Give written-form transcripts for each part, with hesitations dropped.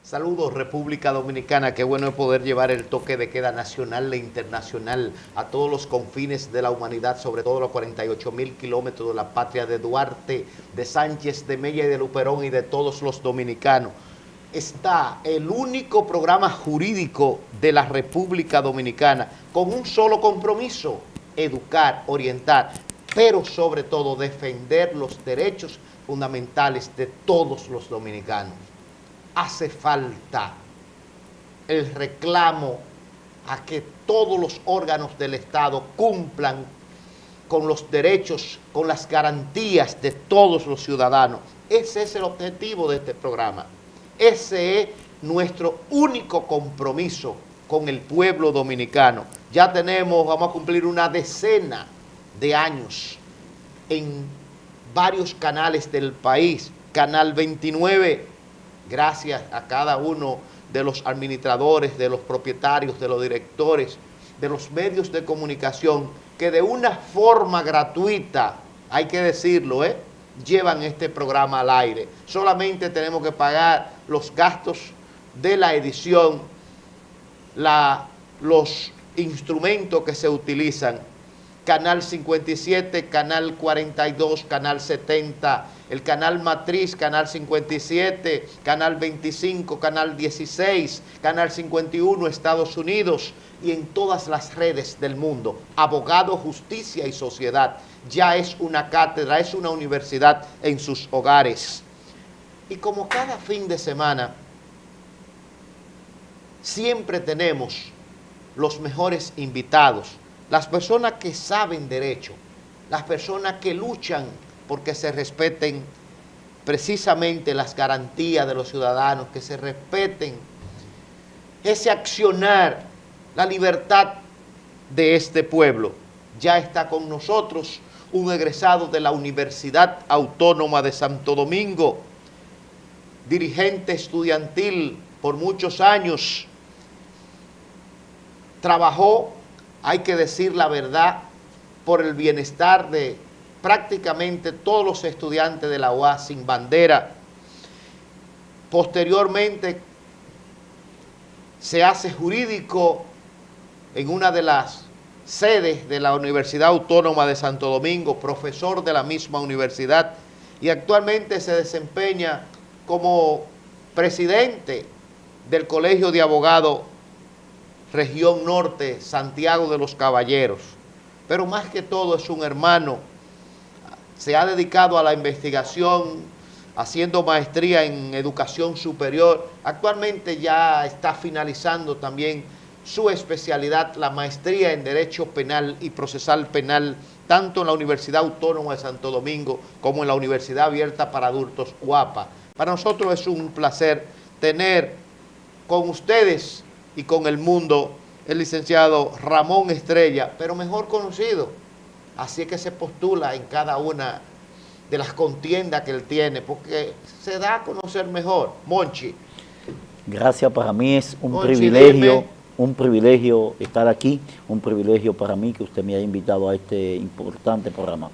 Saludos, República Dominicana. Qué bueno es poder llevar el toque de queda nacional e internacional a todos los confines de la humanidad, sobre todo los 48.000 kilómetros de la patria de Duarte, de Sánchez, de Mella y de Luperón y de todos los dominicanos. Está el único programa jurídico de la República Dominicana con un solo compromiso: educar, orientar, pero sobre todo defender los derechos fundamentales de todos los dominicanos. Hace falta el reclamo a que todos los órganos del Estado cumplan con los derechos, con las garantías de todos los ciudadanos. Ese es el objetivo de este programa. Ese es nuestro único compromiso con el pueblo dominicano. Ya vamos a cumplir una decena de años en varios canales del país. Canal 29, gracias a cada uno de los administradores, de los propietarios, de los directores, de los medios de comunicación, que de una forma gratuita, hay que decirlo, llevan este programa al aire. Solamente tenemos que pagar los gastos de la edición, los instrumentos que se utilizan. Canal 57, Canal 42, Canal 70, el Canal Matriz, Canal 57, Canal 25, Canal 16, Canal 51, Estados Unidos, y en todas las redes del mundo. Abogado, Justicia y Sociedad. Ya es una cátedra, es una universidad en sus hogares. Y como cada fin de semana, siempre tenemos los mejores invitados. Las personas que saben derecho, las personas que luchan porque se respeten precisamente las garantías de los ciudadanos, que se respeten ese accionar, la libertad de este pueblo. Ya está con nosotros un egresado de la Universidad Autónoma de Santo Domingo, dirigente estudiantil por muchos años, trabajó, hay que decir la verdad, por el bienestar de prácticamente todos los estudiantes de la UAS sin bandera. Posteriormente se hace jurídico en una de las sedes de la Universidad Autónoma de Santo Domingo, profesor de la misma universidad, y actualmente se desempeña como presidente del Colegio de Abogados Región Norte, Santiago de los Caballeros. Pero más que todo es un hermano. Se ha dedicado a la investigación, haciendo maestría en educación superior. Actualmente ya está finalizando también su especialidad, la maestría en Derecho Penal y Procesal Penal, tanto en la Universidad Autónoma de Santo Domingo como en la Universidad Abierta para Adultos, UAPA. Para nosotros es un placer tener con ustedes y con el mundo el licenciado Ramón Estrella, pero mejor conocido, así es que se postula en cada una de las contiendas que él tiene, porque se da a conocer mejor. Monchi. Gracias, para mí es un Monchi, privilegio estar aquí, un privilegio para mí que usted me haya invitado a este importante programa.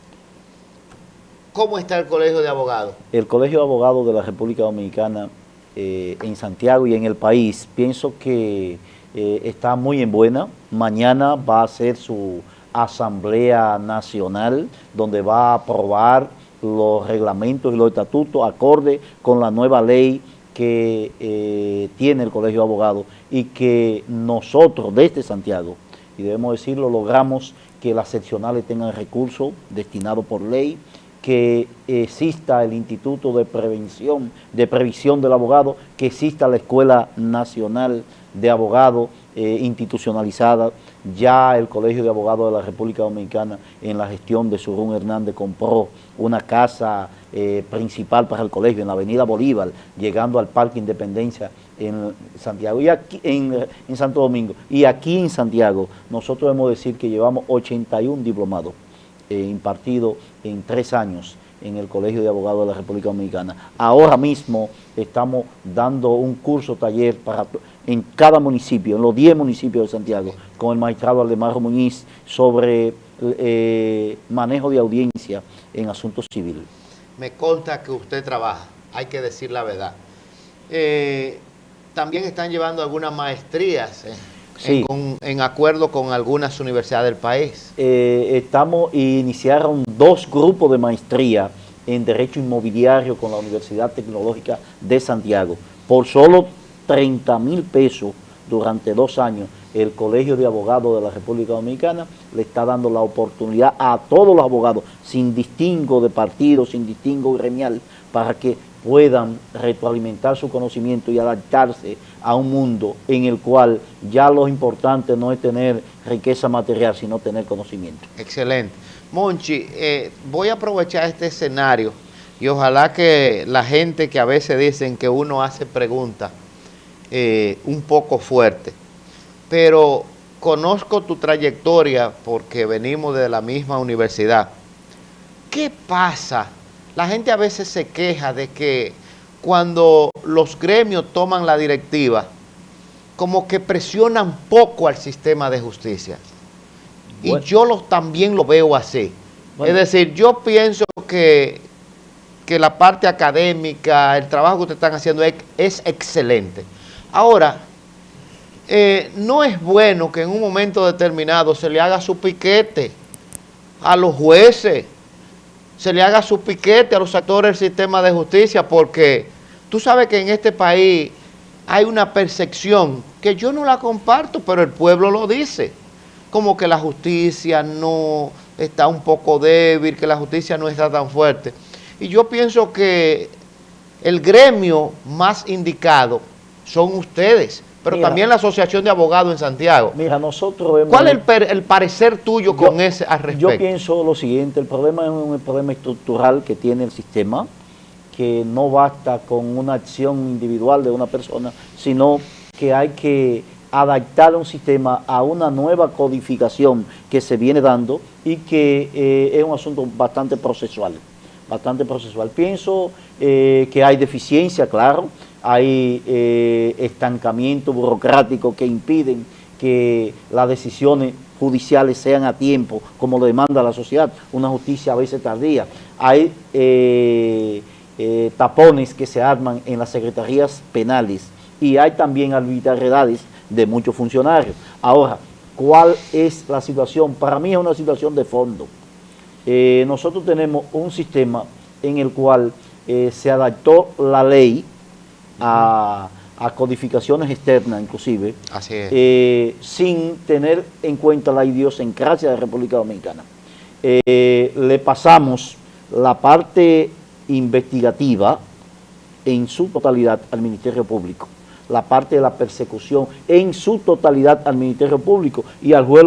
¿Cómo está el Colegio de Abogados? El Colegio de Abogados de la República Dominicana en Santiago y en el país, pienso que está muy en buena. Mañana va a ser su Asamblea Nacional, donde va a aprobar los reglamentos y los estatutos acorde con la nueva ley que tiene el Colegio de Abogados, y que nosotros desde Santiago, y debemos decirlo, logramos que las seccionales tengan recursos destinados por ley, que exista el Instituto de Previsión del Abogado, que exista la Escuela Nacional de Abogados institucionalizada. Ya el Colegio de Abogados de la República Dominicana, en la gestión de Surún Hernández, compró una casa principal para el colegio en la Avenida Bolívar, llegando al Parque Independencia en Santiago, y aquí en Santo Domingo. Y aquí en Santiago nosotros debemos decir que llevamos 81 diplomados impartidos en 3 años en el Colegio de Abogados de la República Dominicana. Ahora mismo estamos dando un curso taller en cada municipio, en los 10 municipios de Santiago, con el magistrado Aldemar Muñiz, sobre manejo de audiencia en asuntos civiles. Me consta que usted trabaja, hay que decir la verdad. también están llevando algunas maestrías Sí. en acuerdo con algunas universidades del país. Iniciaron 2 grupos de maestría en Derecho Inmobiliario con la Universidad Tecnológica de Santiago. Por solo 30.000 pesos durante 2 años, el Colegio de Abogados de la República Dominicana le está dando la oportunidad a todos los abogados, sin distingo de partido, sin distingo gremial, para que puedan retroalimentar su conocimiento y adaptarse a un mundo en el cual ya lo importante no es tener riqueza material, sino tener conocimiento. Excelente. Monchi, voy a aprovechar este escenario y ojalá que la gente que a veces dicen que uno hace preguntas un poco fuertes, pero conozco tu trayectoria porque venimos de la misma universidad. ¿Qué pasa? La gente a veces se queja de que cuando los gremios toman la directiva, como que presionan poco al sistema de justicia. Bueno. Y yo también lo veo así. Bueno. Es decir, yo pienso que la parte académica, el trabajo que ustedes están haciendo es excelente. Ahora, no es bueno que en un momento determinado se le haga su piquete a los jueces, se le haga su piquete a los actores del sistema de justicia, porque tú sabes que en este país hay una percepción que yo no la comparto, pero el pueblo lo dice, como que la justicia no está un poco débil, que la justicia no está tan fuerte. Y yo pienso que el gremio más indicado son ustedes, pero mira, también la Asociación de Abogados en Santiago. Mira, nosotros hemos... ¿Cuál es el parecer tuyo con ese al respecto? Yo pienso lo siguiente, el problema es un problema estructural que tiene el sistema, que no basta con una acción individual de una persona, sino que hay que adaptar un sistema a una nueva codificación que se viene dando y que es un asunto bastante procesual. Pienso que hay deficiencia, claro, hay estancamiento burocrático que impiden que las decisiones judiciales sean a tiempo, como lo demanda la sociedad, una justicia a veces tardía. Hay tapones que se arman en las secretarías penales y hay también arbitrariedades de muchos funcionarios. Ahora, ¿cuál es la situación? Para mí es una situación de fondo. Nosotros tenemos un sistema en el cual se adaptó la ley a codificaciones externas inclusive, así es. Sin tener en cuenta la idiosincrasia de la República Dominicana. Le pasamos la parte investigativa en su totalidad al Ministerio Público, la parte de la persecución en su totalidad al Ministerio Público, y al juez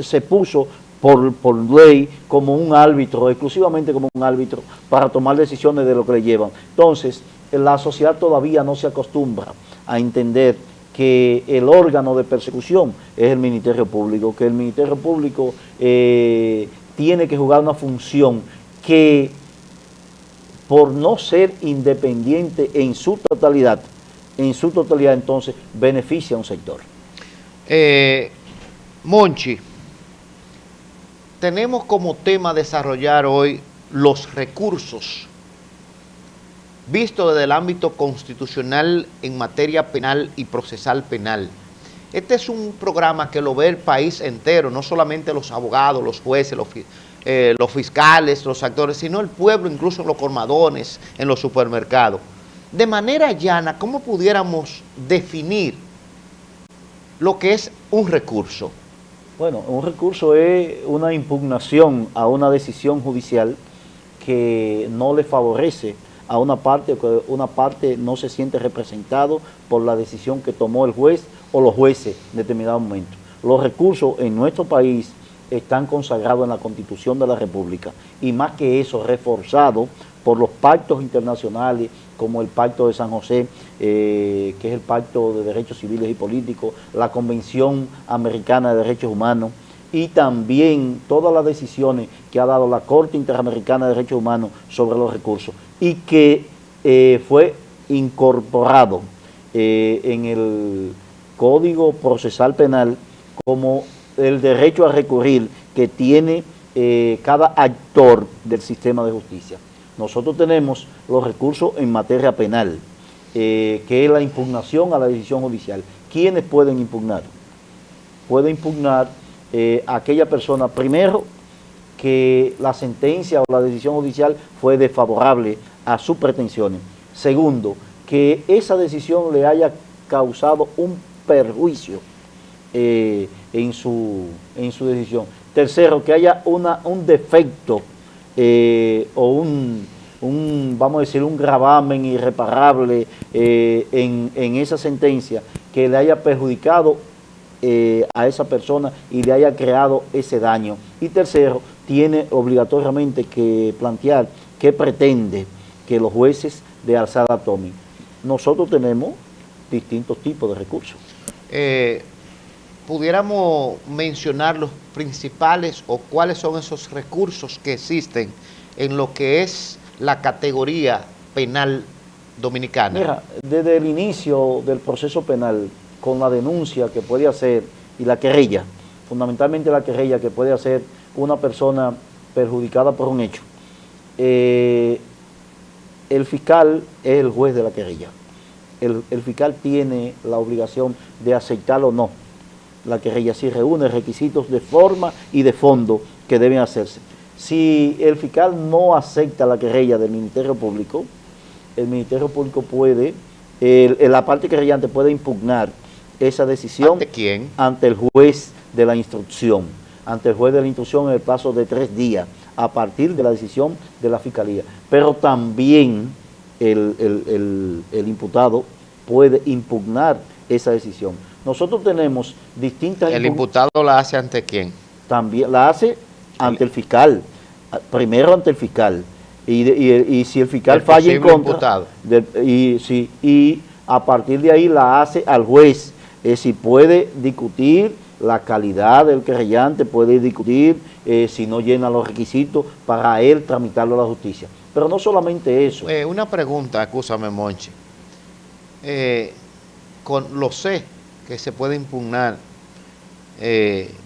se puso por ley como un árbitro, exclusivamente como un árbitro para tomar decisiones de lo que le llevan. Entonces, la sociedad todavía no se acostumbra a entender que el órgano de persecución es el Ministerio Público, que el Ministerio Público tiene que jugar una función que, por no ser independiente en su totalidad entonces beneficia a un sector. Monchi, tenemos como tema desarrollar hoy los recursos visto desde el ámbito constitucional en materia penal y procesal penal. Este es un programa que lo ve el país entero, no solamente los abogados, los jueces, los fiscales, los actores, sino el pueblo, incluso en los colmadones, en los supermercados. De manera llana, ¿cómo pudiéramos definir lo que es un recurso? Bueno, un recurso es una impugnación a una decisión judicial que no le favorece a una parte, o que una parte no se siente representado por la decisión que tomó el juez o los jueces en determinado momento. Los recursos en nuestro país están consagrados en la Constitución de la República, y más que eso, reforzado por los pactos internacionales como el Pacto de San José, que es el Pacto de Derechos Civiles y Políticos, la Convención Americana de Derechos Humanos, y también todas las decisiones que ha dado la Corte Interamericana de Derechos Humanos sobre los recursos, y que fue incorporado en el Código Procesal Penal como el derecho a recurrir que tiene cada actor del sistema de justicia. Nosotros tenemos los recursos en materia penal, que es la impugnación a la decisión judicial. ¿Quiénes pueden impugnar? Puede impugnar aquella persona, primero, que la sentencia o la decisión judicial fue desfavorable a sus pretensiones. Segundo, que esa decisión le haya causado un perjuicio en su decisión. Tercero, que haya un defecto o vamos a decir, un gravamen irreparable en esa sentencia que le haya perjudicado a esa persona y le haya creado ese daño. Y tercero, tiene obligatoriamente que plantear qué pretende que los jueces de alzada tomen. Nosotros tenemos distintos tipos de recursos. ¿Pudiéramos mencionar los principales o cuáles son esos recursos que existen en lo que es la categoría penal dominicana? Mira, desde el inicio del proceso penal, con la denuncia que puede hacer y la querella, fundamentalmente la querella que puede hacer una persona perjudicada por un hecho, el fiscal es el juez de la querella. El fiscal tiene la obligación de aceptar o no la querella, si reúne requisitos de forma y de fondo que deben hacerse. Si el fiscal no acepta la querella del Ministerio Público, el Ministerio Público puede, la parte querellante puede impugnar esa decisión. ¿Ante quién? Ante el juez de la instrucción. Ante el juez de la instrucción en el plazo de 3 días, a partir de la decisión de la Fiscalía. Pero también el imputado puede impugnar esa decisión. Nosotros tenemos distintas... ¿El imputado la hace ante quién? También la hace ante el fiscal, primero ante el fiscal. Y si el fiscal falla en contra... y a partir de ahí la hace al juez. Es decir, puede discutir la calidad del querellante, puede discutir si no llena los requisitos para él tramitarlo a la justicia. Pero no solamente eso. Una pregunta, acúsame, Monchi. Lo sé que se puede impugnar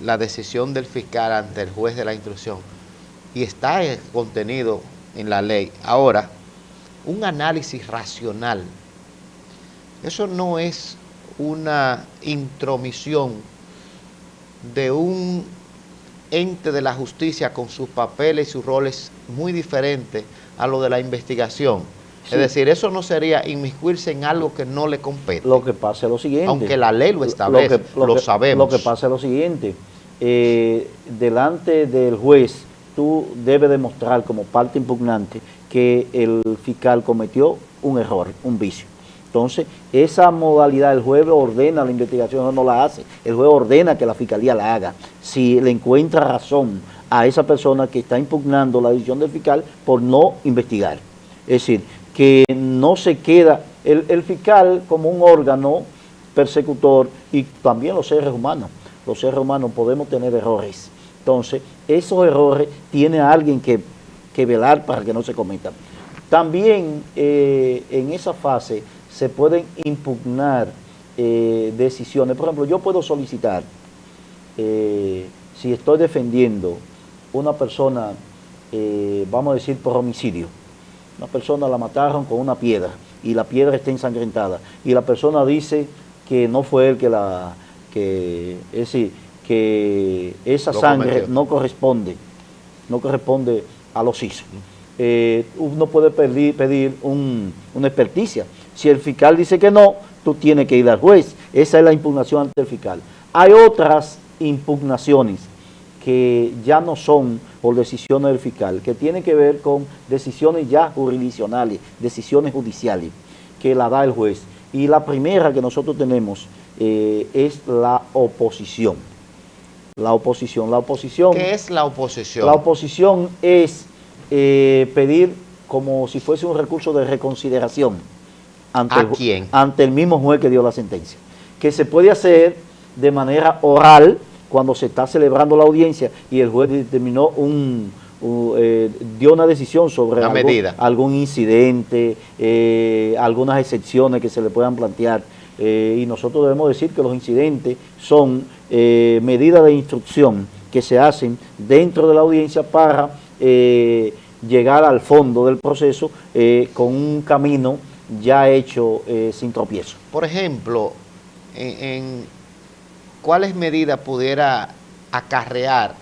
la decisión del fiscal ante el juez de la instrucción y está contenido en la ley. Ahora, un análisis racional, eso no es una intromisión de un ente de la justicia con sus papeles y sus roles muy diferentes a lo de la investigación. Sí. Es decir, eso no sería inmiscuirse en algo que no le compete. Lo que pasa es lo siguiente. Aunque la ley lo establece, lo sabemos. Lo que pasa es lo siguiente. Delante del juez, tú debes demostrar como parte impugnante que el fiscal cometió un error, un vicio. Entonces, esa modalidad el juez ordena la investigación, no la hace. El juez ordena que la fiscalía la haga. Si le encuentra razón a esa persona que está impugnando la decisión del fiscal por no investigar. Es decir, que no se queda el fiscal como un órgano persecutor y también los seres humanos. Los seres humanos podemos tener errores. Entonces, esos errores tiene alguien que velar para que no se cometan. También en esa fase se pueden impugnar decisiones. Por ejemplo, yo puedo solicitar, si estoy defendiendo una persona, vamos a decir por homicidio, una persona la mataron con una piedra y la piedra está ensangrentada y la persona dice que no fue él es decir, que esa sangre no corresponde a los hechos. Uno puede pedir una experticia. Si el fiscal dice que no, tú tienes que ir al juez. Esa es la impugnación ante el fiscal. Hay otras impugnaciones que ya no son por decisiones del fiscal, que tienen que ver con decisiones ya jurisdiccionales, decisiones judiciales, que la da el juez. Y la primera que nosotros tenemos es la oposición. La oposición. ¿Qué es la oposición? La oposición es pedir como si fuese un recurso de reconsideración ante el mismo juez que dio la sentencia, que se puede hacer de manera oral cuando se está celebrando la audiencia y el juez determinó dio una decisión sobre algún incidente, algunas excepciones que se le puedan plantear, y nosotros debemos decir que los incidentes son medidas de instrucción que se hacen dentro de la audiencia para llegar al fondo del proceso con un camino ya hecho sin tropiezo. Por ejemplo, ¿cuáles medidas pudiera acarrear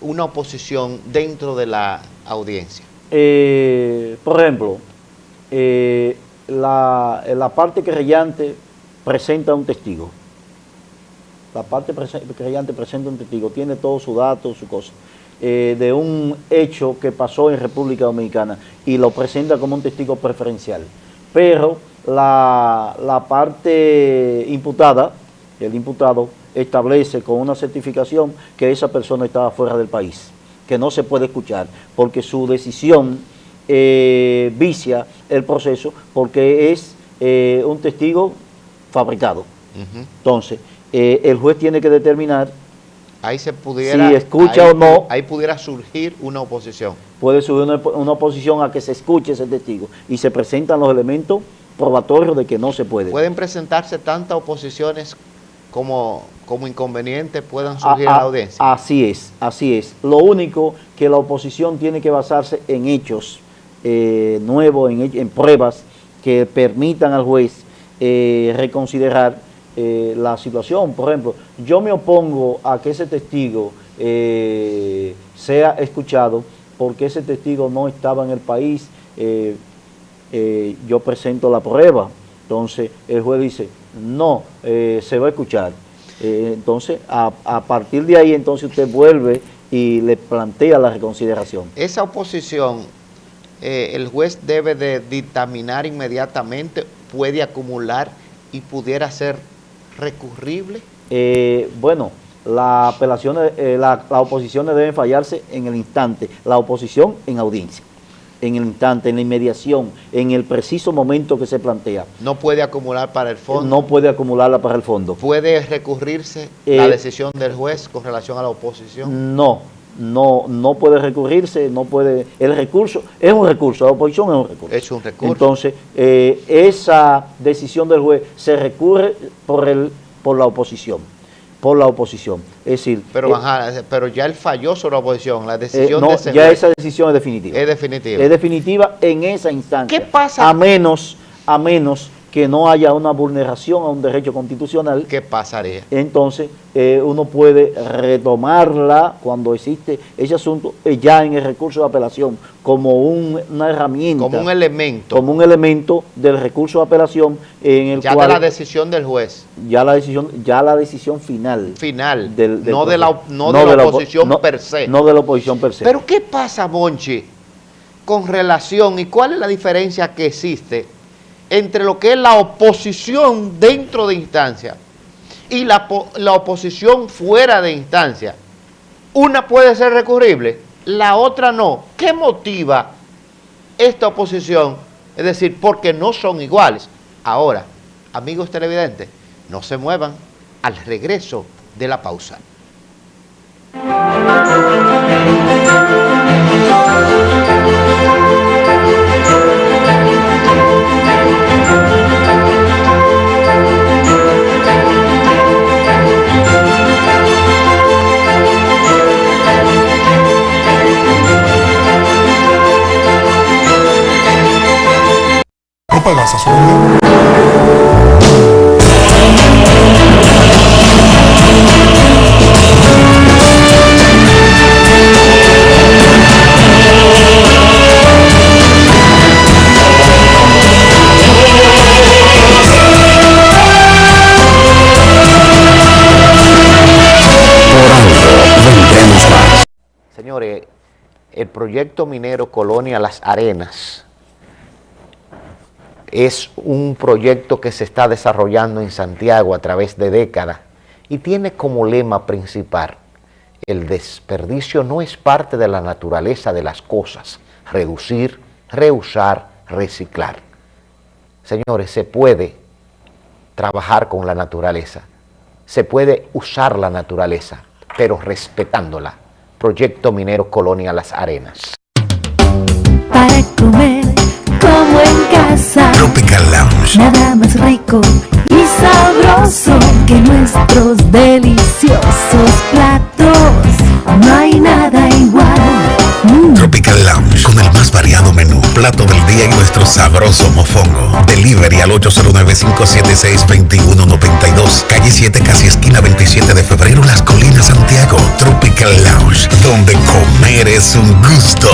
una oposición dentro de la audiencia? Por ejemplo, la parte querellante presenta un testigo. La parte querellante presenta un testigo, tiene todos sus datos, su cosa, de un hecho que pasó en República Dominicana y lo presenta como un testigo preferencial. Pero la parte imputada, el imputado, establece con una certificación que esa persona estaba fuera del país, que no se puede escuchar, porque su decisión vicia el proceso, porque es un testigo fabricado. Entonces, el juez tiene que determinar ahí se pudiera, si escucha o no. Ahí pudiera surgir una oposición. Puede surgir una oposición a que se escuche ese testigo y se presentan los elementos probatorios de que no se puede. ¿Pueden presentarse tantas oposiciones como inconvenientes puedan surgir en la audiencia? Así es, así es. Lo único que la oposición tiene que basarse en hechos nuevos, en pruebas que permitan al juez reconsiderar la situación. Por ejemplo, yo me opongo a que ese testigo sea escuchado porque ese testigo no estaba en el país, yo presento la prueba. Entonces el juez dice, no, se va a escuchar. Entonces, a partir de ahí, entonces usted vuelve y le plantea la reconsideración. Esa oposición, el juez debe de dictaminar inmediatamente, puede acumular y pudiera ser recurrible. Bueno, las oposiciones deben fallarse en el instante, la oposición en audiencia, en el instante, en la inmediación, en el preciso momento que se plantea. No puede acumular para el fondo. No puede acumularla para el fondo. ¿Puede recurrirse la decisión del juez con relación a la oposición? No puede recurrirse, no puede. El recurso es un recurso, la oposición es un recurso. Es un recurso. Entonces, esa decisión del juez se recurre por la oposición. Es decir, pero ya él falló sobre la oposición, la decisión no, de ese ya juez esa decisión es definitiva. es definitiva. Es definitiva en esa instancia. ¿Qué pasa? A menos que no haya una vulneración a un derecho constitucional. ¿Qué pasaría? Entonces, uno puede retomarla cuando existe ese asunto ya en el recurso de apelación como una herramienta. Como un elemento. Como un elemento del recurso de apelación en el ya cual... de la decisión del juez. Ya la decisión final. Final. Del no de la oposición per se. No de la oposición per se. Pero ¿qué pasa, Bonchi, con relación y cuál es la diferencia que existe entre lo que es la oposición dentro de instancia y la oposición fuera de instancia? Una puede ser recurrible, la otra no. ¿Qué motiva esta oposición? Es decir, porque no son iguales. Ahora, amigos televidentes, no se muevan al regreso de la pausa. ¿No pagas a su vida? Señores, el proyecto minero Colonia Las Arenas es un proyecto que se está desarrollando en Santiago a través de décadas y tiene como lema principal: el desperdicio no es parte de la naturaleza de las cosas, reducir, reusar, reciclar. Señores, se puede trabajar con la naturaleza, se puede usar la naturaleza, pero respetándola. Proyecto minero Colonia Las Arenas. Para comer como en casa, Tropical Lounge. nada más rico y sabroso que nuestros deliciosos platos. No hay nada igual. Tropical Lounge, con el más variado menú, plato del día y nuestro nuestro sabroso mofongo. Delivery al 809-576-2192. Calle 7, casi esquina 27 de febrero, Las Colinas, Santiago. Tropical Lounge, donde comer es un gusto.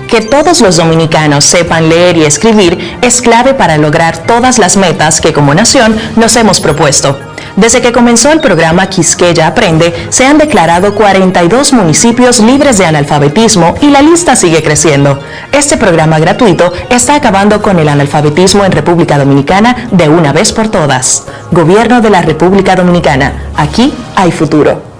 Que todos los dominicanos sepan leer y escribir es clave para lograr todas las metas que como nación nos hemos propuesto. Desde que comenzó el programa Quisqueya Aprende, se han declarado 42 municipios libres de analfabetismo y la lista sigue creciendo. Este programa gratuito está acabando con el analfabetismo en República Dominicana de una vez por todas. Gobierno de la República Dominicana. Aquí hay futuro.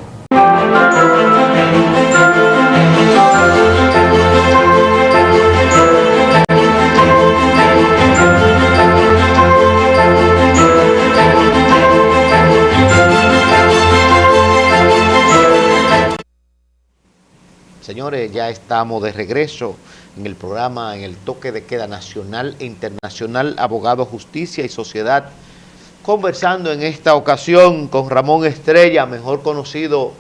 Señores, ya estamos de regreso en el programa, en el toque de queda nacional e internacional, Abogado, Justicia y Sociedad, conversando en esta ocasión con Ramón Estrella, mejor conocido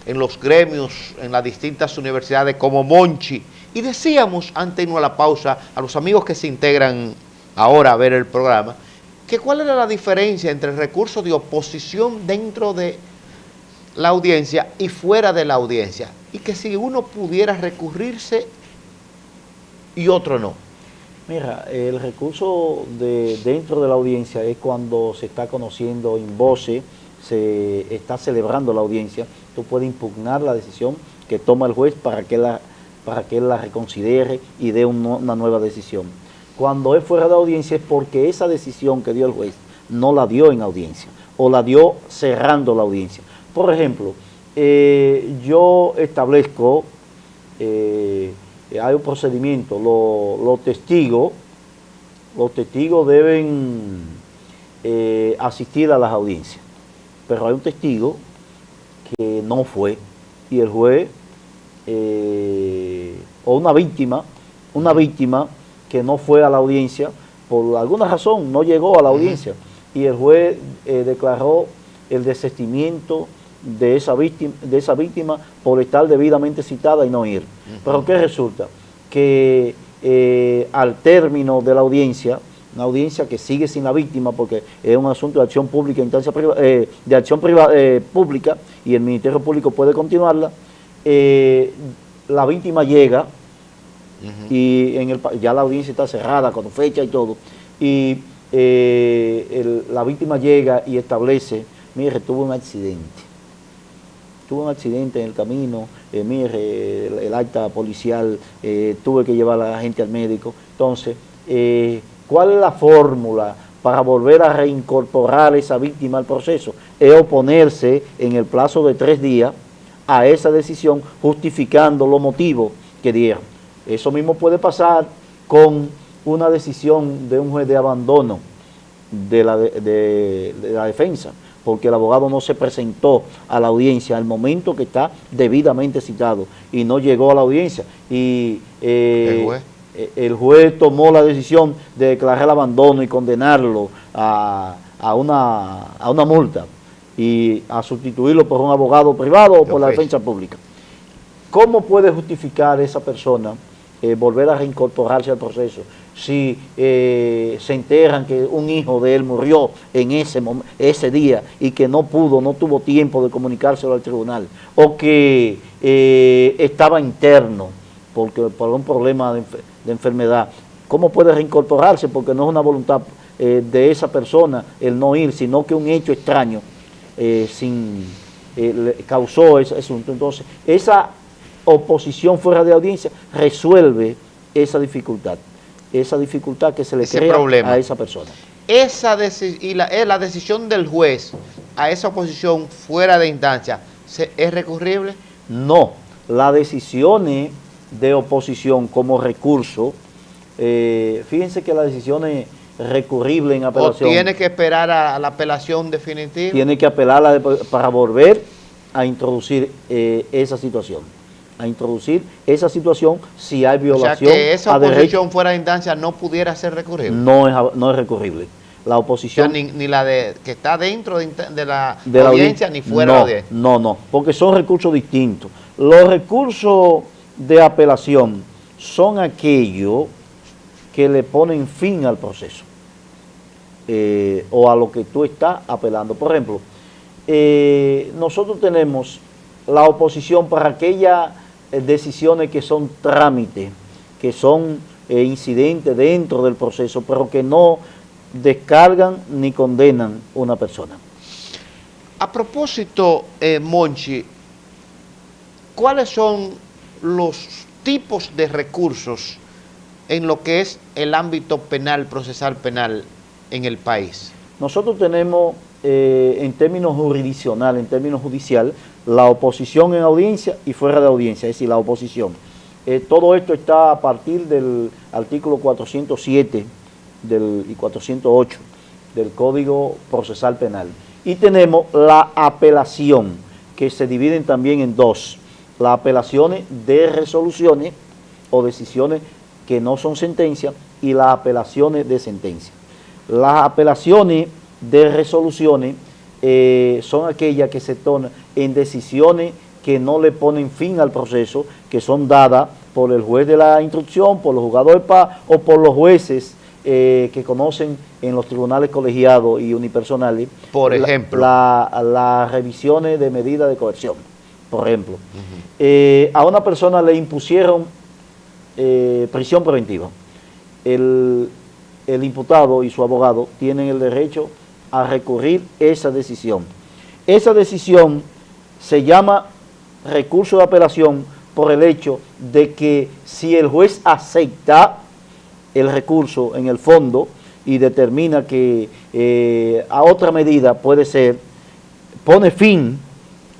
en los gremios, en las distintas universidades como Monchi. Y decíamos, antes de irnos a la pausa, a los amigos que se integran ahora a ver el programa, que cuál era la diferencia entre el recurso de oposición dentro de la audiencia y fuera de la audiencia, y que si uno pudiera recurrirse y otro no. Mira, el recurso dentro de la audiencia es cuando se está conociendo in voce, se está celebrando la audiencia, tú puedes impugnar la decisión que toma el juez para que él la reconsidere y dé una nueva decisión. Cuando es fuera de audiencia es porque esa decisión que dio el juez no la dio en audiencia o la dio cerrando la audiencia. Por ejemplo, yo establezco, hay un procedimiento, los testigos deben asistir a las audiencias, pero hay un testigo que no fue y el juez, o una víctima que no fue a la audiencia, por alguna razón no llegó a la audiencia y el juez declaró el desistimiento de esa víctima por estar debidamente citada y no ir. Pero ¿qué resulta? Que al término de la audiencia, una audiencia que sigue sin la víctima porque es un asunto de acción pública, instancia de acción pública, y el Ministerio Público puede continuarla, la víctima llega y ya la audiencia está cerrada con fecha y todo, y la víctima llega y establece: mire, tuve un accidente en el camino, mire, el acta policial, tuve que llevar a la gente al médico. Entonces, ¿cuál es la fórmula para volver a reincorporar a esa víctima al proceso? Es oponerse en el plazo de 3 días a esa decisión, justificando los motivos que dieron. Eso mismo puede pasar con una decisión de un juez de abandono de la defensa, porque el abogado no se presentó a la audiencia al momento que está debidamente citado y no llegó a la audiencia. Y el juez tomó la decisión de declarar el abandono y condenarlo a una multa y a sustituirlo por un abogado privado o por la defensa pública. ¿Cómo puede justificar esa persona volver a reincorporarse al proceso si se enteran que un hijo de él murió en ese día y que no tuvo tiempo de comunicárselo al tribunal, o que estaba interno por un problema de enfermedad? ¿Cómo puede reincorporarse? Porque no es una voluntad de esa persona el no ir, sino que un hecho extraño causó ese asunto. Entonces, esa oposición fuera de audiencia resuelve esa dificultad que se le crea a esa persona. La decisión del juez a esa oposición fuera de instancia, ¿es recurrible? No, las decisiones de oposición como recurso, fíjense que las decisiones recurribles en apelación... ¿O tiene que esperar a la apelación definitiva? Tiene que apelarla para volver a introducir esa situación. Si hay violación. O sea, que esa oposición fuera de instancia no pudiera ser recurrible. No es recurrible. La oposición... O sea, ni la que está dentro de la audiencia, ni fuera de la audiencia. No, porque son recursos distintos. Los recursos de apelación son aquellos que le ponen fin al proceso o a lo que tú estás apelando. Por ejemplo, nosotros tenemos la oposición para aquellas decisiones que son trámites, que son incidentes dentro del proceso, pero que no descargan ni condenan una persona. A propósito, Monchi, ¿cuáles son los tipos de recursos en lo que es el ámbito penal, procesal penal en el país? Nosotros tenemos, en términos jurisdiccionales, en términos judicial, la oposición en audiencia y fuera de audiencia, es decir, la oposición. Todo esto está a partir del artículo 407 y 408 del Código Procesal Penal. Y tenemos la apelación, que se dividen también en dos. Las apelaciones de resoluciones o decisiones que no son sentencia y las apelaciones de sentencia. Las apelaciones de resoluciones son aquellas que se toman en decisiones que no le ponen fin al proceso, que son dadas por el juez de la instrucción, por los juzgados de paz o por los jueces que conocen en los tribunales colegiados y unipersonales. Por ejemplo. Las revisiones de medidas de coerción, por ejemplo. A una persona le impusieron prisión preventiva. El imputado y su abogado tienen el derecho a recurrir esa decisión. Esa decisión se llama recurso de apelación por el hecho de que si el juez acepta el recurso en el fondo y determina que a otra medida puede ser, pone fin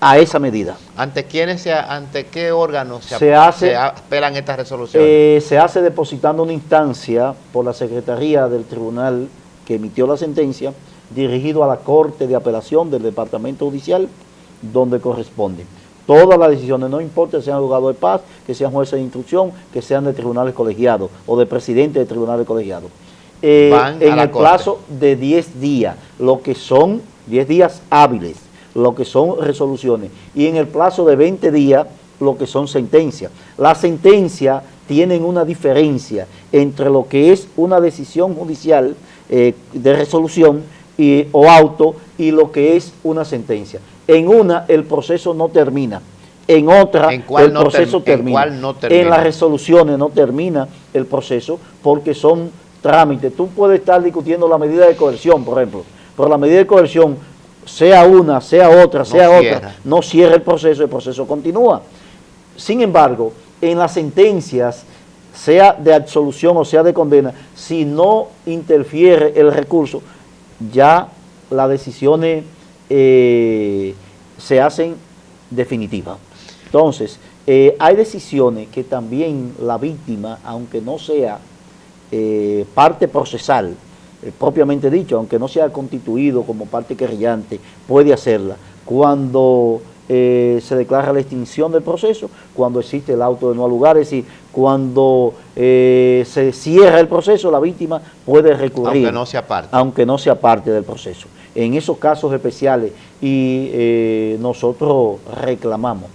a esa medida. ¿Ante qué órganos se apelan estas resoluciones? Se hace depositando una instancia por la Secretaría del Tribunal que emitió la sentencia, dirigido a la Corte de Apelación del Departamento Judicial, donde corresponde. Todas las decisiones, no importa que sean juzgados de paz, que sean jueces de instrucción, que sean de tribunales colegiados o de presidentes de tribunales colegiados. En el plazo de 10 días, lo que son 10 días hábiles, lo que son resoluciones, y en el plazo de 20 días, lo que son sentencias. Las sentencias tienen una diferencia entre lo que es una decisión judicial de resolución o auto y lo que es una sentencia. En una el proceso no termina, en otra el proceso termina. En las resoluciones no termina el proceso porque son trámites. Tú puedes estar discutiendo la medida de coerción, por ejemplo, pero la medida de coerción, sea una, sea otra, no cierra el proceso continúa. Sin embargo, en las sentencias, sea de absolución o sea de condena, si no interfiere el recurso, ya las decisiones se hacen definitivas. Entonces, hay decisiones que también la víctima, aunque no sea parte procesal, propiamente dicho, aunque no sea constituido como parte querellante, puede hacerla cuando se declara la extinción del proceso, cuando existe el auto de no lugar, es decir, cuando se cierra el proceso, la víctima puede recurrir, aunque no sea parte del proceso. En esos casos especiales, y nosotros reclamamos,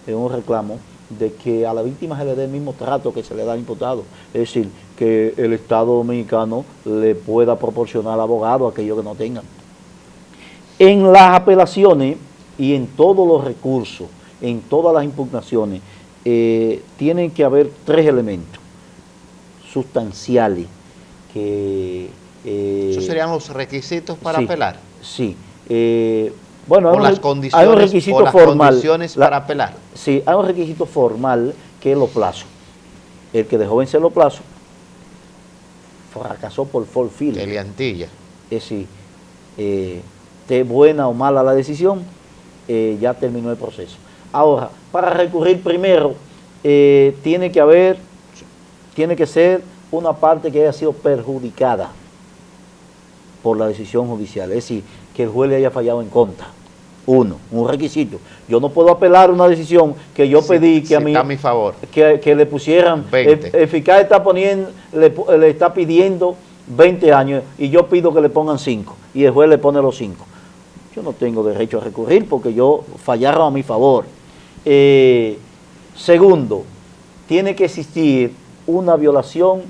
es un reclamo de que a la víctima se le dé el mismo trato que se le da al imputado, es decir, que el Estado Dominicano le pueda proporcionar abogado a aquellos que no tengan. En las apelaciones y en todos los recursos, en todas las impugnaciones, tienen que haber tres elementos sustanciales que... ¿Esos serían los requisitos para apelar? Sí. Bueno, hay un requisito formal. Condiciones para apelar. Sí, hay un requisito formal que es los plazos. El que dejó vencer los plazos fracasó por forfeit. Eliantilla. Es decir, esté buena o mala la decisión, ya terminó el proceso. Ahora, para recurrir primero, tiene que ser una parte que haya sido perjudicada por la decisión judicial, es decir, que el juez le haya fallado en contra. Un requisito. Yo no puedo apelar una decisión que yo pedí que a mí, está a mi favor, que le pusieran, 20. El fiscal está poniendo, le está pidiendo 20 años y yo pido que le pongan 5 y el juez le pone los 5. Yo no tengo derecho a recurrir porque yo fallaron a mi favor. Segundo, tiene que existir una violación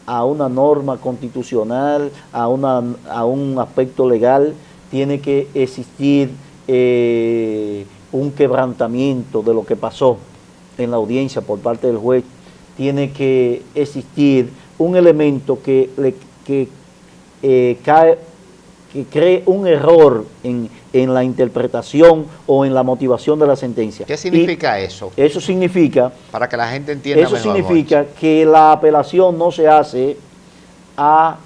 a una norma constitucional, a un aspecto legal, tiene que existir un quebrantamiento de lo que pasó en la audiencia por parte del juez, tiene que existir un elemento que cree un error en la interpretación o en la motivación de la sentencia. ¿Qué significa eso? Eso significa, para que la gente entienda eso mejor, significa que la apelación no se hace a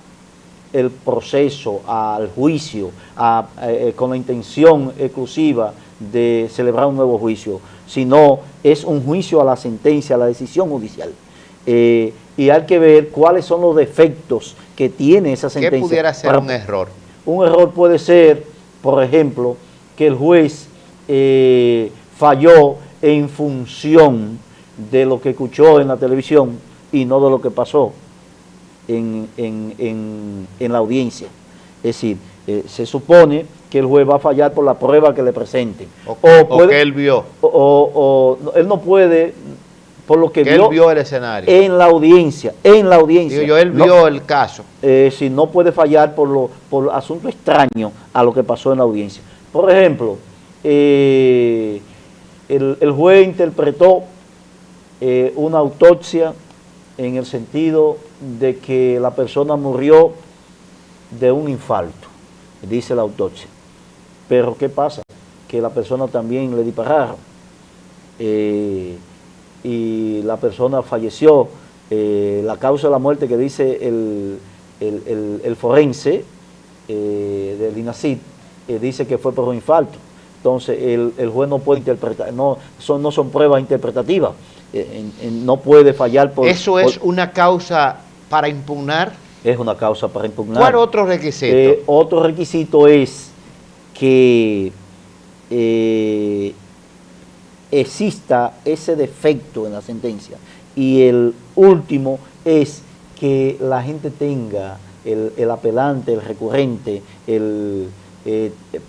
el proceso, al juicio, con la intención exclusiva de celebrar un nuevo juicio, sino es un juicio a la sentencia, a la decisión judicial. Y hay que ver cuáles son los defectos que tiene esa sentencia. ¿Qué pudiera ser un error? Un error puede ser, por ejemplo, que el juez falló en función de lo que escuchó en la televisión y no de lo que pasó en la audiencia. Es decir, se supone que el juez va a fallar por la prueba que le presenten. O que él vio. Él no puede, por lo que él vio el escenario. En la audiencia. Digo yo, él vio el caso. Si no puede fallar por asunto extraño a lo que pasó en la audiencia. Por ejemplo, el juez interpretó una autopsia en el sentido de que la persona murió de un infarto, dice la autopsia. Pero ¿qué pasa? Que la persona también le dispararon y la persona falleció. La causa de la muerte que dice el forense del INACID dice que fue por un infarto. Entonces el juez no puede interpretar, no son pruebas interpretativas, no puede fallar por... ¿Eso es una causa para impugnar? Es una causa para impugnar. ¿Cuál otro requisito? Otro requisito es que exista ese defecto en la sentencia. Y el último es que la gente tenga, el apelante, el recurrente,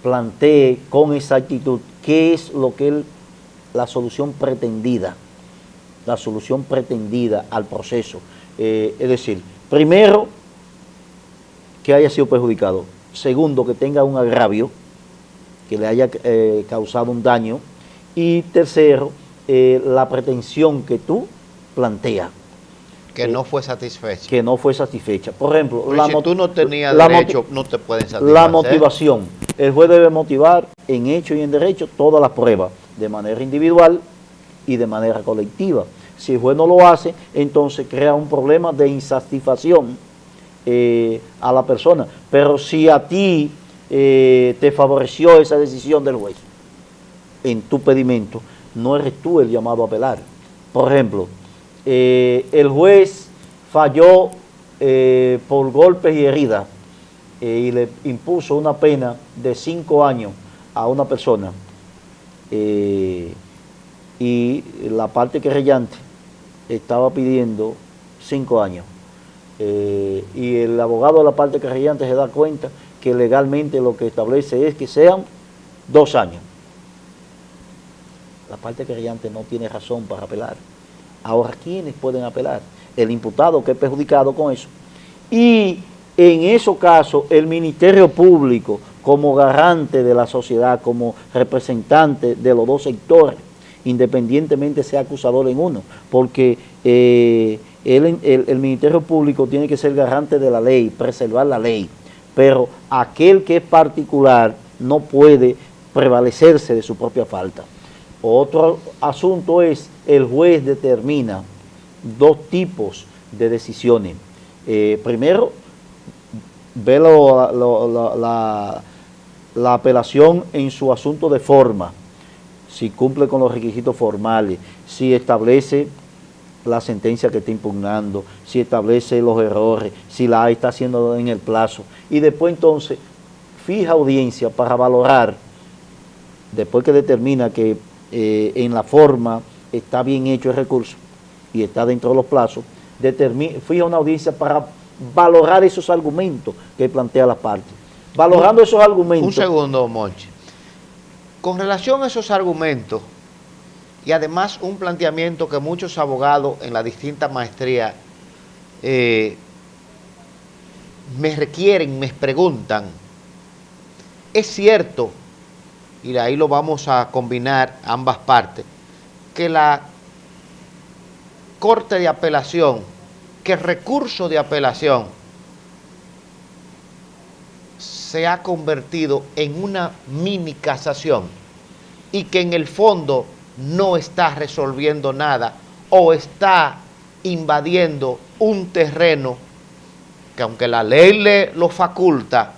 plantee con exactitud qué es lo que la solución pretendida al proceso. Es decir, primero, que haya sido perjudicado. Segundo, que tenga un agravio, que le haya causado un daño. Y tercero, la pretensión que tú planteas. Que no fue satisfecha. Que no fue satisfecha. Por ejemplo, si tú no tenías derecho, no te pueden satisfacer. La motivación. El juez debe motivar en hecho y en derecho todas las pruebas, de manera individual y de manera colectiva. Si el juez no lo hace, entonces crea un problema de insatisfacción a la persona. Pero si a ti te favoreció esa decisión del juez en tu pedimento, no eres tú el llamado a apelar. Por ejemplo, el juez falló por golpes y heridas y le impuso una pena de 5 años a una persona y la parte querellante estaba pidiendo 5 años y el abogado de la parte querellante se da cuenta que legalmente lo que establece es que sean 2 años. La parte querellante no tiene razón para apelar. Ahora, ¿quiénes pueden apelar? El imputado que es perjudicado con eso. Y en esos casos, el Ministerio Público, como garante de la sociedad, como representante de los dos sectores, independientemente sea acusador en uno, porque el Ministerio Público tiene que ser garante de la ley, preservar la ley, pero aquel que es particular no puede prevalecerse de su propia falta. Otro asunto es, el juez determina 2 tipos de decisiones. Primero, ve la apelación en su asunto de forma, si cumple con los requisitos formales, si establece la sentencia que está impugnando, si establece los errores, si la está haciendo en el plazo. Y después entonces fija audiencia para valorar, después que determina que en la forma está bien hecho el recurso y está dentro de los plazos, fija una audiencia para valorar esos argumentos que plantea la parte. Valorando esos argumentos... Un segundo, Monchi. Con relación a esos argumentos, y además un planteamiento que muchos abogados en las distintas maestrías me requieren, me preguntan. Es cierto, y ahí lo vamos a combinar ambas partes, que la Corte de Apelación, que el recurso de apelación se ha convertido en una mini casación y que en el fondo no está resolviendo nada o está invadiendo un terreno que, aunque la ley lo faculta,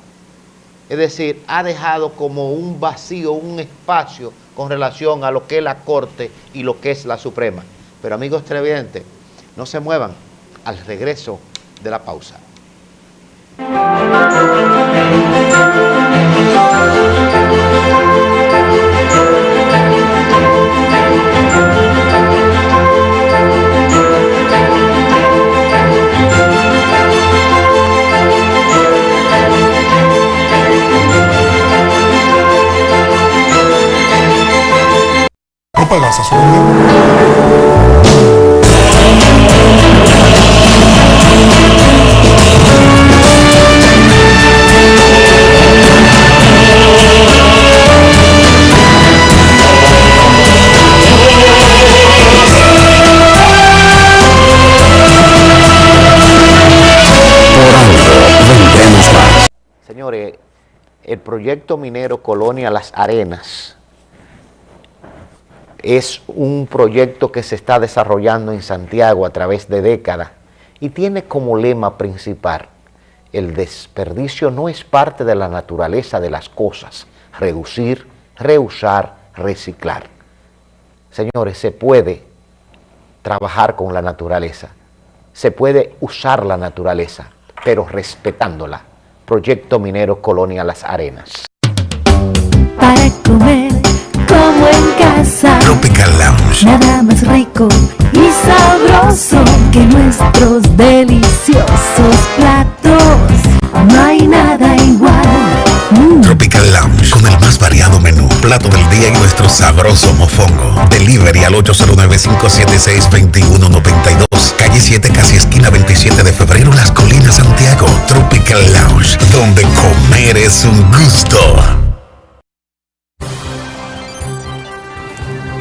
es decir, ha dejado como un vacío, un espacio con relación a lo que es la Corte y lo que es la Suprema. Pero amigos televidentes, no se muevan al regreso de la pausa. No pagas a su Señores, el proyecto minero Colonia Las Arenas es un proyecto que se está desarrollando en Santiago a través de décadas y tiene como lema principal: el desperdicio no es parte de la naturaleza de las cosas, reducir, reusar, reciclar. Señores, se puede trabajar con la naturaleza, se puede usar la naturaleza, pero respetándola. Proyecto minero Colonia Las Arenas. Para comer como en casa, Tropical Lounge. nada más rico y sabroso que nuestros deliciosos platos. No hay nada igual. Tropical Lounge, con el más variado menú, plato del día y nuestro sabroso mofongo. Delivery al 809-576-2192. Calle 7, casi esquina 27 de febrero, Las Colinas, Santiago. Tropical Lounge, donde comer es un gusto.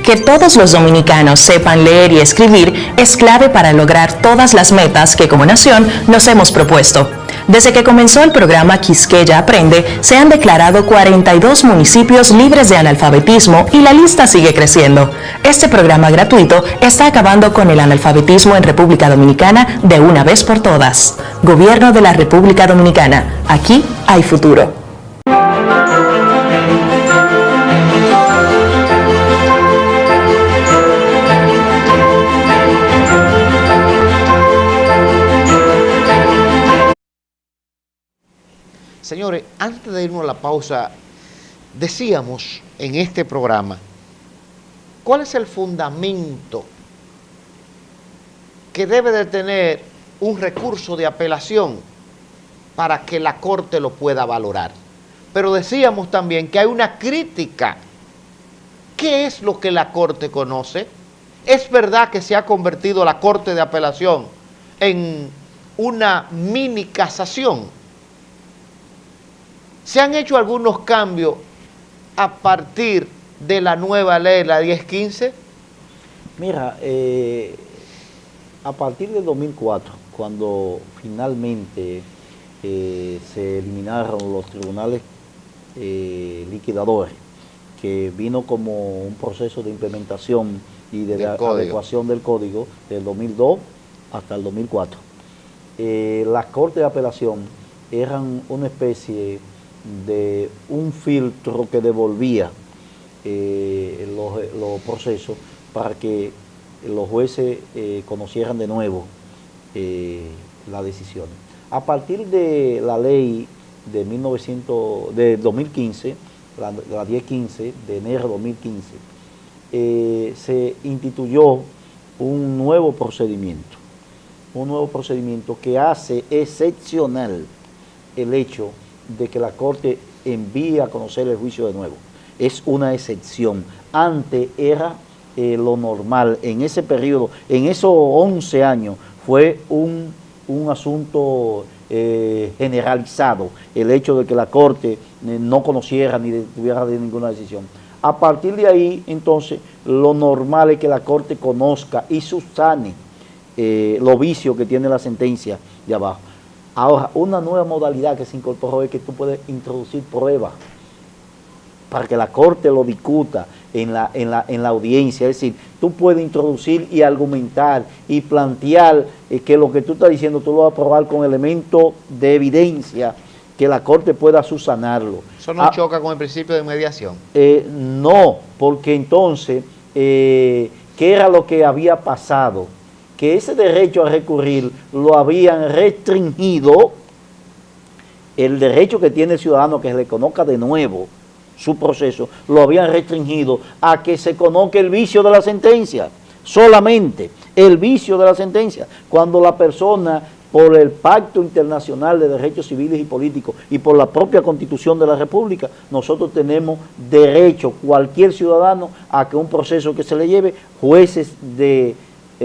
Que todos los dominicanos sepan leer y escribir es clave para lograr todas las metas que como nación nos hemos propuesto. Desde que comenzó el programa Quisqueya Aprende, se han declarado 42 municipios libres de analfabetismo y la lista sigue creciendo. Este programa gratuito está acabando con el analfabetismo en República Dominicana de una vez por todas. Gobierno de la República Dominicana. Aquí hay futuro. Señores, antes de irnos a la pausa, decíamos en este programa, ¿cuál es el fundamento que debe de tener un recurso de apelación para que la Corte lo pueda valorar? Pero decíamos también que hay una crítica. ¿Qué es lo que la Corte conoce? ¿Es verdad que se ha convertido la Corte de Apelación en una mini casación? ¿Se han hecho algunos cambios a partir de la nueva ley, la 1015? Mira, a partir del 2004, cuando finalmente se eliminaron los tribunales liquidadores, que vino como un proceso de implementación y de adecuación del código del 2002 hasta el 2004. Las cortes de apelación eran una especie de un filtro que devolvía los procesos para que los jueces conocieran de nuevo las decisiones. A partir de la ley de 2015, la 1015, de enero de 2015, se instituyó un nuevo procedimiento que hace excepcional el hecho de que la Corte envíe a conocer el juicio de nuevo. Es una excepción. Antes era lo normal en ese periodo, en esos 11 años, fue un asunto generalizado, el hecho de que la Corte no conociera ni tuviera ninguna decisión. A partir de ahí, entonces, lo normal es que la Corte conozca y subsane los vicios que tiene la sentencia de abajo. Ahora, una nueva modalidad que se incorporó es que tú puedes introducir pruebas para que la Corte lo discuta en la audiencia. Es decir, tú puedes introducir y argumentar y plantear que lo que tú estás diciendo tú lo vas a probar con elementos de evidencia que la Corte pueda subsanarlo. ¿Eso no choca con el principio de mediación? No, porque entonces, ¿qué era lo que había pasado? Que ese derecho a recurrir lo habían restringido, el derecho que tiene el ciudadano que se le conozca de nuevo su proceso, lo habían restringido a que se conozca el vicio de la sentencia, solamente el vicio de la sentencia, cuando la persona, por el Pacto Internacional de Derechos Civiles y Políticos y por la propia Constitución de la República, nosotros tenemos derecho, cualquier ciudadano, a que un proceso que se le lleve, jueces de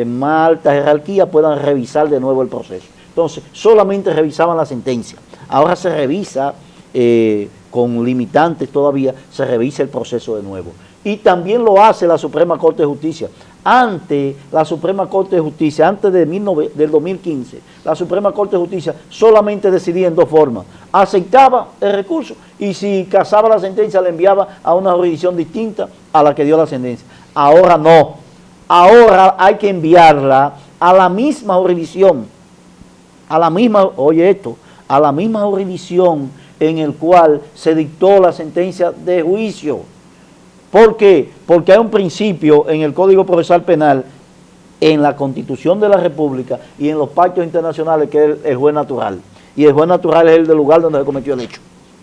más alta jerarquía puedan revisar de nuevo el proceso. Entonces, solamente revisaban la sentencia. Ahora se revisa, con limitantes todavía, se revisa el proceso de nuevo. Y también lo hace la Suprema Corte de Justicia. Antes, la Suprema Corte de Justicia, antes del 2015, la Suprema Corte de Justicia solamente decidía en dos formas. Aceptaba el recurso y si casaba la sentencia la enviaba a una jurisdicción distinta a la que dio la sentencia. Ahora no. Ahora hay que enviarla a la misma jurisdicción, a la misma, oye esto, a la misma jurisdicción en el cual se dictó la sentencia de juicio. ¿Por qué? Porque hay un principio en el Código Procesal Penal, en la Constitución de la República y en los pactos internacionales, que es el juez natural. Y el juez natural es el del lugar donde se cometió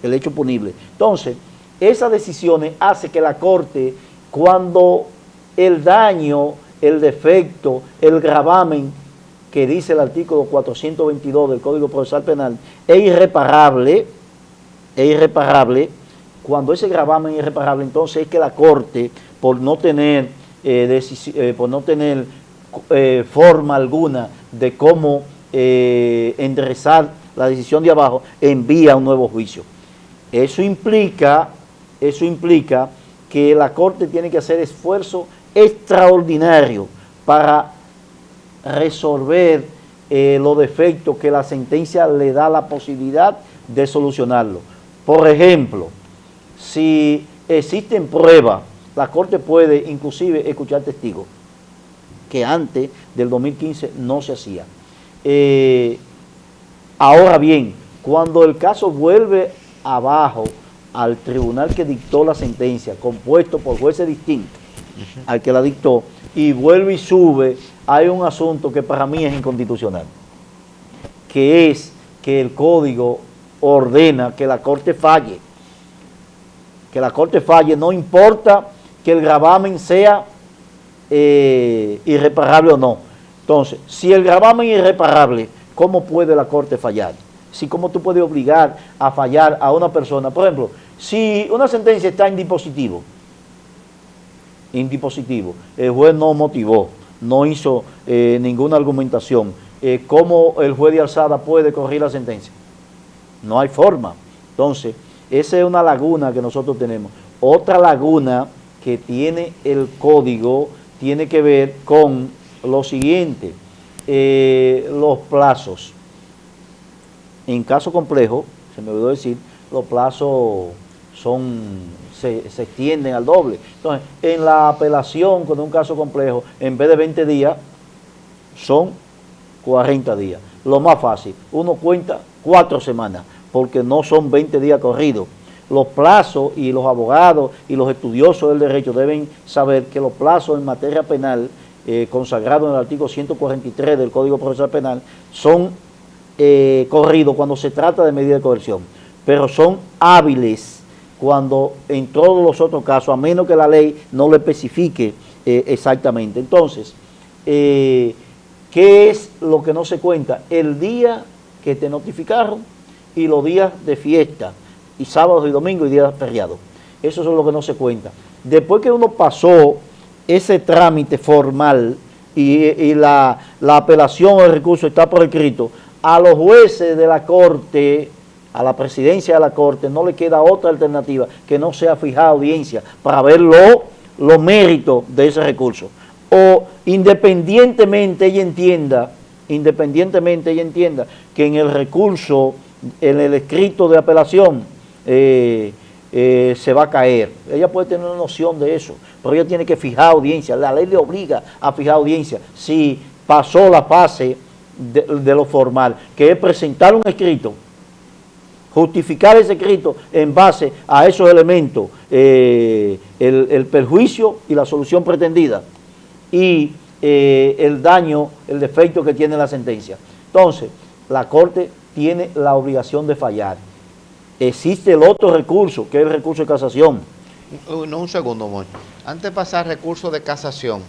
el hecho punible. Entonces, esas decisiones hacen que la Corte, cuando el daño, el defecto, el gravamen que dice el artículo 422 del Código Procesal Penal es irreparable, cuando ese gravamen es irreparable, entonces es que la Corte, por no tener, forma alguna de cómo enderezar la decisión de abajo, envía un nuevo juicio. Eso implica que la Corte tiene que hacer esfuerzo extraordinario para resolver los defectos que la sentencia le da la posibilidad de solucionarlo. Por ejemplo, si existen pruebas, la Corte puede inclusive escuchar testigos, que antes del 2015 no se hacía. Ahora bien, cuando el caso vuelve abajo al tribunal que dictó la sentencia, compuesto por jueces distintos al que la dictó, y vuelve y sube, hay un asunto que para mí es inconstitucional, que es que el Código ordena que la Corte falle. Que la Corte falle, no importa que el gravamen sea irreparable o no. Entonces, si el gravamen es irreparable, ¿cómo puede la Corte fallar? Si cómo tú puedes obligar a fallar a una persona. Por ejemplo, si una sentencia está en dispositivo, el juez no motivó, no hizo ninguna argumentación, ¿cómo el juez de alzada puede corregir la sentencia? No hay forma. Entonces, esa es una laguna que nosotros tenemos. Otra laguna que tiene el Código tiene que ver con lo siguiente, los plazos. En caso complejo, se me olvidó decir, los plazos se extienden al doble. Entonces, en la apelación con un caso complejo, en vez de 20 días, son 40 días. Lo más fácil, uno cuenta 4 semanas, porque no son 20 días corridos. Los plazos, y los abogados y los estudiosos del derecho deben saber que los plazos en materia penal, consagrados en el artículo 143 del Código Procesal Penal, son corridos cuando se trata de medida de coerción, pero son hábiles cuando en todos los otros casos, a menos que la ley no lo especifique exactamente. Entonces, ¿qué es lo que no se cuenta? El día que te notificaron y los días de fiesta, y sábados y domingos y días feriados. Eso es lo que no se cuenta. Después que uno pasó ese trámite formal y la apelación o el recurso está por escrito, a los jueces de la Corte, a la presidencia de la Corte, no le queda otra alternativa que no sea fijar audiencia para ver los méritos de ese recurso. O independientemente ella entienda que en el recurso, en el escrito de apelación, se va a caer. Ella puede tener una noción de eso, pero ella tiene que fijar audiencia. La ley le obliga a fijar audiencia si pasó la fase de lo formal, que es presentar un escrito, justificar ese escrito en base a esos elementos, el perjuicio y la solución pretendida, y el daño, el defecto que tiene la sentencia. Entonces, la Corte tiene la obligación de fallar. Existe el otro recurso, que es el recurso de casación. No, un segundo, Moy. Antes de pasar al recurso de casación,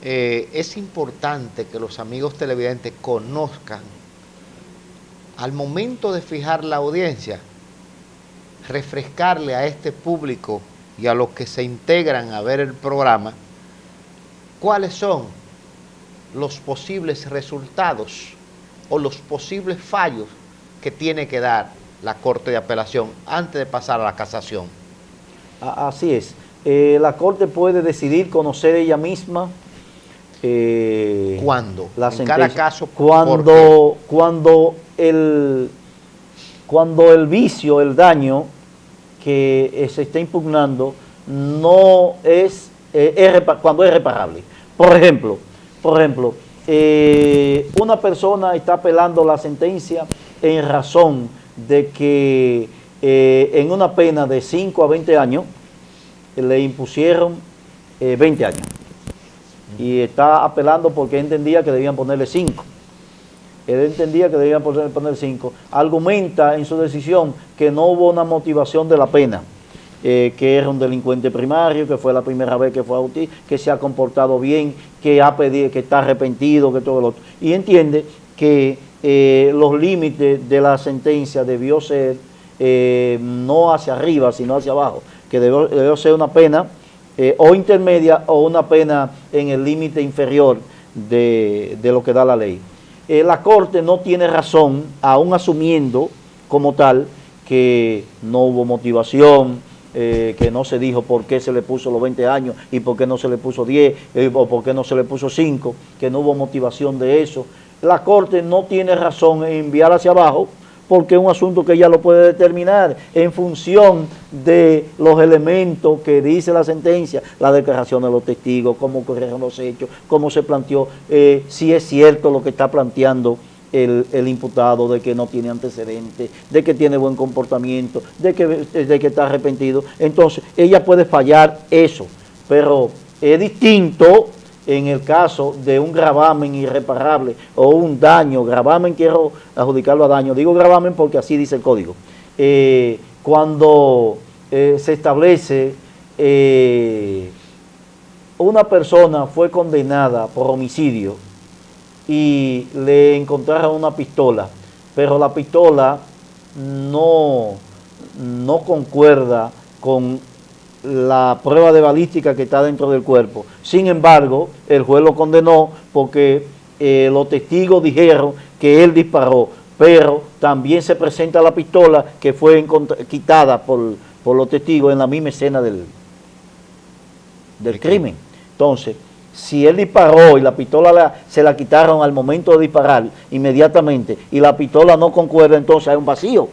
es importante que los amigos televidentes conozcan, al momento de fijar la audiencia, refrescarle a este público y a los que se integran a ver el programa, cuáles son los posibles resultados o los posibles fallos que tiene que dar la Corte de Apelación antes de pasar a la casación. Así es. La Corte puede decidir conocer ella misma. ¿Cuándo? La en cada caso. Cuando el vicio, el daño que se está impugnando no es, cuando es reparable. Por ejemplo, una persona está apelando la sentencia en razón de que en una pena de 5 a 20 años le impusieron 20 años y está apelando porque entendía que debían ponerle 5. Él entendía que debían poner 5. Argumenta en su decisión que no hubo una motivación de la pena, que era un delincuente primario, que fue la primera vez que fue autista, que se ha comportado bien, que ha pedido, que está arrepentido, que todo lo otro. Y entiende que los límites de la sentencia debió ser no hacia arriba, sino hacia abajo, que debió ser una pena o intermedia o una pena en el límite inferior de lo que da la ley. La Corte no tiene razón, aún asumiendo como tal que no hubo motivación, que no se dijo por qué se le puso los 20 años y por qué no se le puso 10 o por qué no se le puso 5, que no hubo motivación de eso. La Corte no tiene razón en enviar hacia abajo porque es un asunto que ella lo puede determinar en función de los elementos que dice la sentencia, la declaración de los testigos, cómo ocurrieron los hechos, cómo se planteó, si es cierto lo que está planteando el imputado, de que no tiene antecedentes, de que tiene buen comportamiento, de que está arrepentido. Entonces, ella puede fallar eso, pero es distinto en el caso de un gravamen irreparable o un daño. Gravamen, quiero adjudicarlo a daño, digo gravamen porque así dice el código. Cuando se establece una persona fue condenada por homicidio y le encontraron una pistola, pero la pistola no concuerda con la prueba de balística que está dentro del cuerpo. Sin embargo, el juez lo condenó porque los testigos dijeron que él disparó, pero también se presenta la pistola que fue quitada por los testigos en la misma escena del crimen. Entonces, si él disparó y la pistola se la quitaron al momento de disparar inmediatamente y la pistola no concuerda, entonces hay un vacío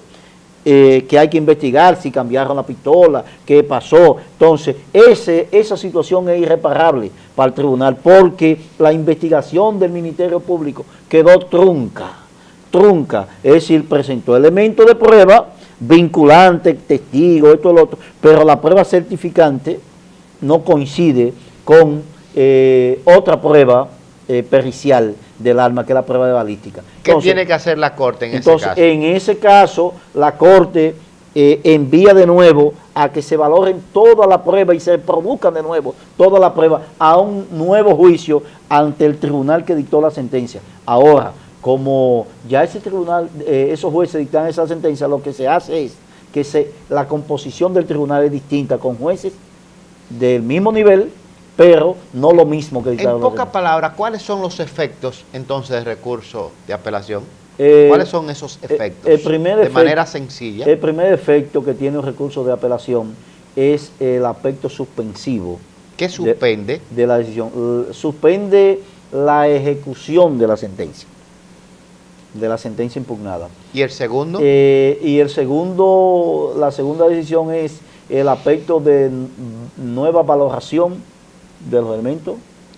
que hay que investigar, si cambiaron la pistola, qué pasó. Entonces, esa situación es irreparable para el tribunal porque la investigación del Ministerio Público quedó trunca, es decir, presentó elementos de prueba, vinculante, testigo, esto y lo otro, pero la prueba certificante no coincide con otra prueba pericial del arma, que es la prueba de balística. ¿Qué tiene que hacer la Corte en ese caso? En ese caso, la Corte envía de nuevo a que se valoren toda la prueba y se produzcan de nuevo toda la prueba a un nuevo juicio ante el tribunal que dictó la sentencia. Ahora, como ya ese tribunal, esos jueces dictan esa sentencia, lo que se hace es que la composición del tribunal es distinta, con jueces del mismo nivel pero no lo mismo que dictar En una pocas sentencia. palabras, ¿cuáles son los efectos entonces del recurso de apelación? Eh, ¿Cuáles son esos efectos? el primer de efecto- manera sencilla. El primer efecto que tiene un recurso de apelación es el aspecto suspensivo ¿Qué suspende? de la decisión. Suspende la ejecución de la sentencia impugnada. ¿Y el segundo? Y la segunda decisión es el aspecto de nueva valoración de los elementos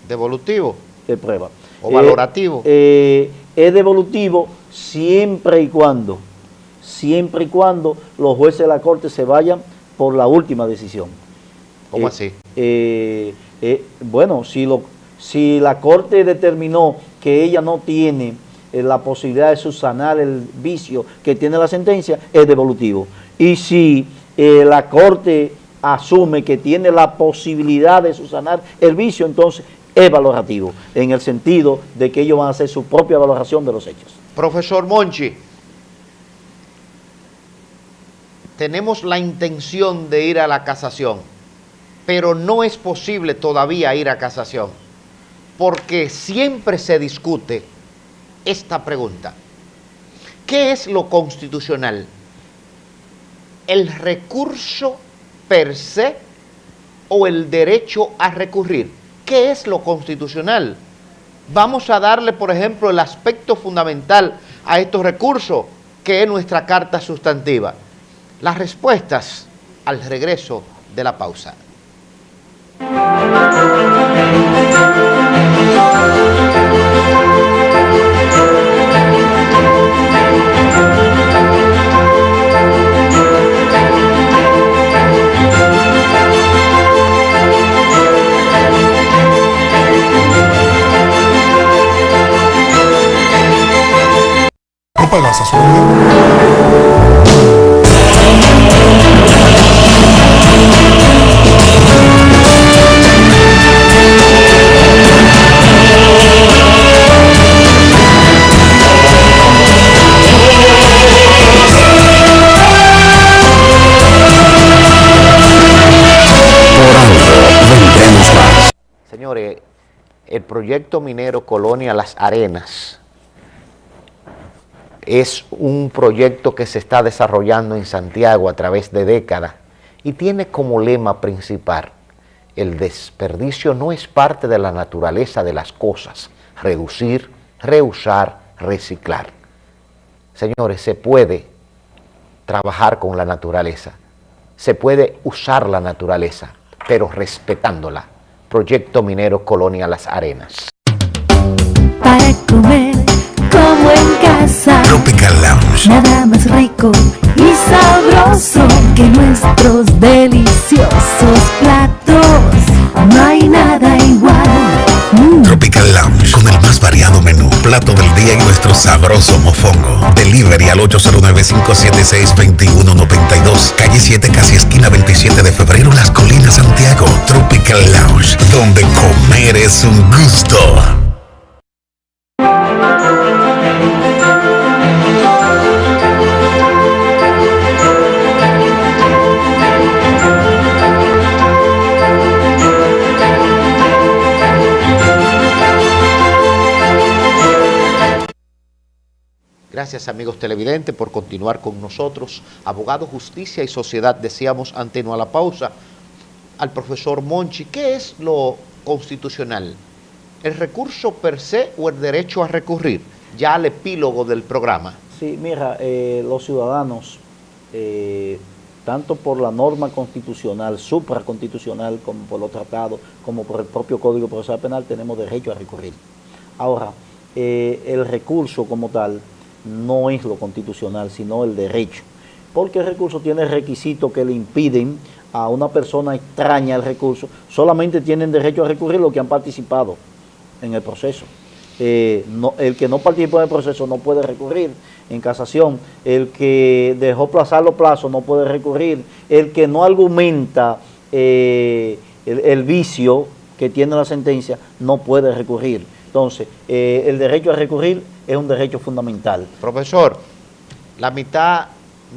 ¿Devolutivo de prueba. o valorativo? Es devolutivo siempre y cuando los jueces de la Corte se vayan por la última decisión. ¿Cómo así? Bueno, si la Corte determinó que ella no tiene la posibilidad de subsanar el vicio que tiene la sentencia, es devolutivo. Y si la Corte asume que tiene la posibilidad de subsanar el vicio, entonces es valorativo, en el sentido de que ellos van a hacer su propia valoración de los hechos. Profesor Monchi, tenemos la intención de ir a la casación, pero no es posible todavía ir a casación, porque siempre se discute esta pregunta. ¿Qué es lo constitucional? ¿El recurso per se o el derecho a recurrir? ¿Qué es lo constitucional? Vamos a darle, por ejemplo, el aspecto fundamental a estos recursos, que es nuestra carta sustantiva. Las respuestas al regreso de la pausa. No pagas a su Señores, el proyecto minero Colonia Las Arenas es un proyecto que se está desarrollando en Santiago a través de décadas y tiene como lema principal: el desperdicio no es parte de la naturaleza de las cosas. Reducir, reusar, reciclar. Señores, se puede trabajar con la naturaleza, se puede usar la naturaleza, pero respetándola. Proyecto minero Colonia Las Arenas. Para comer como en casa, Tropical Lounge. nada más rico y sabroso que nuestros deliciosos platos. No hay nada igual. Tropical Lounge, con el más variado menú, plato del día y nuestro sabroso mofongo. Delivery al 809-576-2192, calle 7, casi esquina 27 de febrero, Las Colinas, Santiago. Tropical Lounge, donde comer es un gusto. Gracias, amigos televidentes, por continuar con nosotros. Abogado, Justicia y Sociedad, decíamos anteno a la pausa al profesor Monchi, ¿qué es lo constitucional? ¿El recurso per se o el derecho a recurrir? Ya al epílogo del programa. Sí, mira, los ciudadanos, tanto por la norma constitucional, supraconstitucional, como por los tratados, como por el propio Código Procesal Penal, tenemos derecho a recurrir. Ahora, el recurso como tal no es lo constitucional, sino el derecho, porque el recurso tiene requisitos que le impiden a una persona extraña el recurso. Solamente tienen derecho a recurrir los que han participado en el proceso. El que no participó en el proceso no puede recurrir en casación. El que dejó pasar los plazos no puede recurrir. El que no argumenta el vicio que tiene la sentencia no puede recurrir. Entonces, el derecho a recurrir es un derecho fundamental. Profesor, la mitad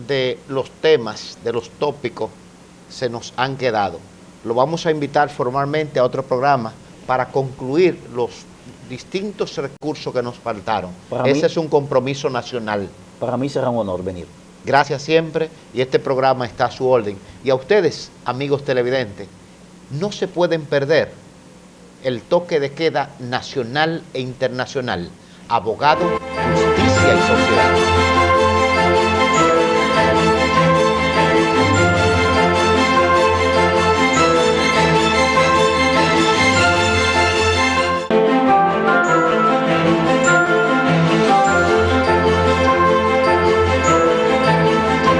de los temas, de los tópicos, se nos han quedado. lo vamos a invitar formalmente a otro programa para concluir los distintos recursos que nos faltaron. Ese es un compromiso nacional. Para mí será un honor venir. Gracias siempre, y este programa está a su orden. Y a ustedes, amigos televidentes, no se pueden perder el toque de queda nacional e internacional. Abogado, justicia y sociedad.